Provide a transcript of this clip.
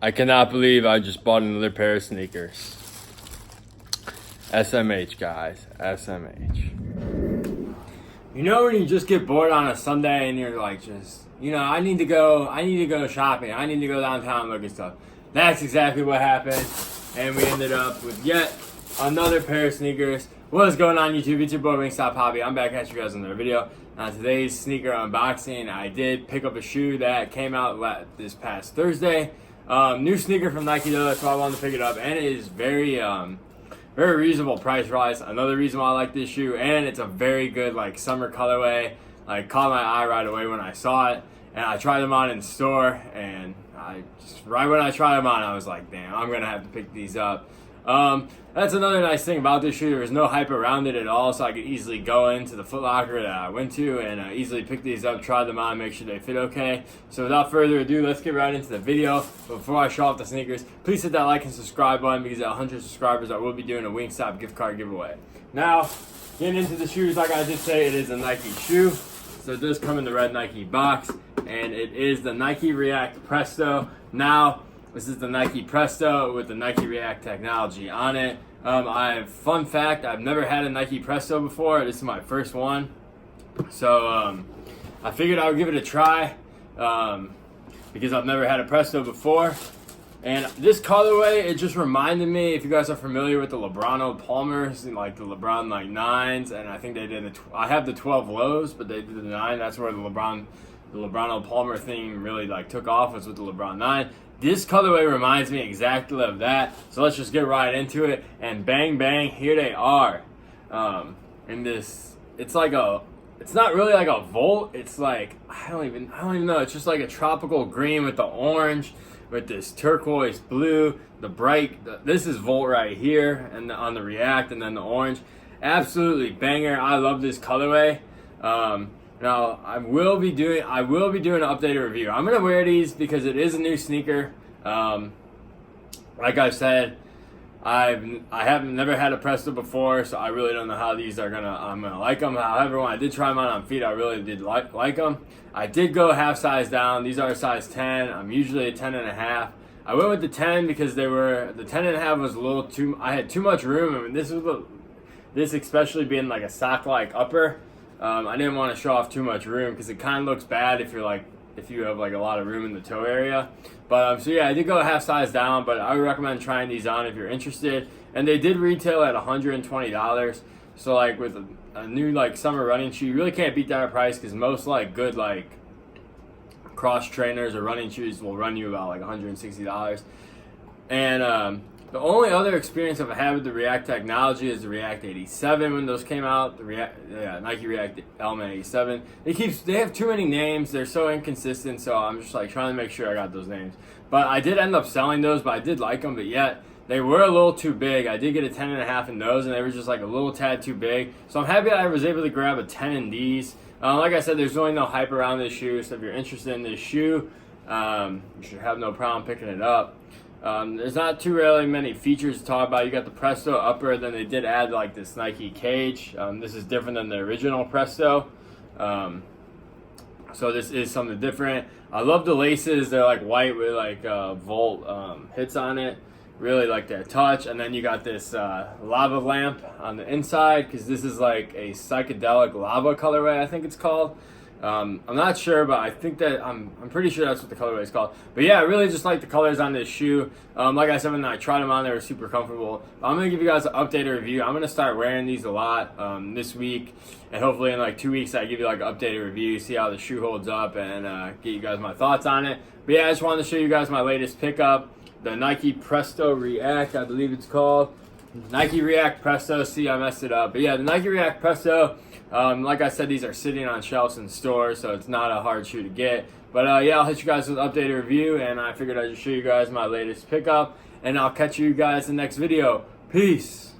I cannot believe I just bought another pair of sneakers. SMH, guys. SMH. You know when you just get bored on a Sunday and you're like, I need to go shopping. I need to go downtown and look at stuff. That's exactly what happened. And we ended up with yet another pair of sneakers. What is going on, YouTube? It's your boy Wingstop Hobby. I'm back at you guys on another video. Today's sneaker unboxing, I did pick up a shoe that came out this past Thursday. New sneaker from Nike though, that's why I wanted to pick it up. And it is very reasonable price wise. Another reason why I like this shoe, and it's a very good like summer colorway. Like caught my eye right away when I saw it, and I tried them on in store, and right when I tried them on, I was like, damn, I'm gonna have to pick these up. That's another nice thing about this shoe. There was no hype around it at all, so I could easily go into the Foot Locker that I went to and easily pick these up, try them on, make sure they fit okay. So without further ado, let's get right into the video. But before I show off the sneakers, please hit that like and subscribe button, because at 100 subscribers I will be doing a Wingstop gift card giveaway. Now, getting into the shoes, like I did say, it is a Nike shoe. So it does come in the red Nike box, and it is the Nike React Presto. Now, this is the Nike Presto with the Nike React technology on it. Fun fact, I've never had a Nike Presto before. This is my first one. So I figured I would give it a try because I've never had a Presto before. And this colorway, it just reminded me, if you guys are familiar with the LeBron Palmers, like the LeBron 9s, and I think they did I have the 12 lows, but they did the 9. That's where the LeBron Palmer thing really like took off, was with the LeBron 9. This colorway reminds me exactly of that. So let's just get right into it, and bang bang, here they are. And this, it's not really like a Volt. It's like I don't even know. It's just like a tropical green with the orange, with this turquoise blue, this is Volt right here, and on the React, and then the orange. Absolutely banger. I love this colorway. Now I will be doing an updated review. I'm gonna wear these because it is a new sneaker. Like I said, I haven't never had a Presto before, so I really don't know how these I'm gonna like them. However, when I did try them on feet, I really did like them. I did go half size down. These are a size 10. I'm usually a 10.5. I went with the 10 because the 10.5 was a little too. I had too much room. I mean, this especially being like a sock-like upper. I didn't want to show off too much room because it kind of looks bad if you have like a lot of room in the toe area. But so yeah, I did go half size down, but I would recommend trying these on if you're interested. And they did retail at $120. So like with a new like summer running shoe, you really can't beat that price, because most like good like cross trainers or running shoes will run you about like $160. And the only other experience I've had with the React technology is the React 87 when those came out. Nike React Element 87. They have too many names. They're so inconsistent. So I'm just like trying to make sure I got those names. But I did end up selling those. But I did like them. But yet they were a little too big. I did get a 10.5 in those, and they were just like a little tad too big. So I'm happy I was able to grab a 10 in these. Like I said, there's really no hype around this shoe. So if you're interested in this shoe, you should have no problem picking it up. There's not too really many features to talk about. You got the Presto upper, then they did add like this Nike cage. This is different than the original Presto. So this is something different. I love the laces. They're like white with like Volt hits on it. Really like their touch. And then you got this lava lamp on the inside, because this is like a psychedelic lava colorway, I think it's called. I'm not sure, but I think that I'm pretty sure that's what the colorway is called. But yeah, I really just like the colors on this shoe. Like I said, when I tried them on, they were super comfortable. I'm gonna give you guys an updated review. I'm gonna start wearing these a lot this week, and hopefully in like 2 weeks I give you like an updated review, see how the shoe holds up, and get you guys my thoughts on it. But yeah, I just wanted to show you guys my latest pickup, the Nike Presto React, I believe it's called. Nike React Presto. See, I messed it up. But yeah, the Nike React Presto. Like I said, these are sitting on shelves in stores, so it's not a hard shoe to get. But yeah, I'll hit you guys with an updated review, and I figured I'd just show you guys my latest pickup, and I'll catch you guys in the next video. Peace.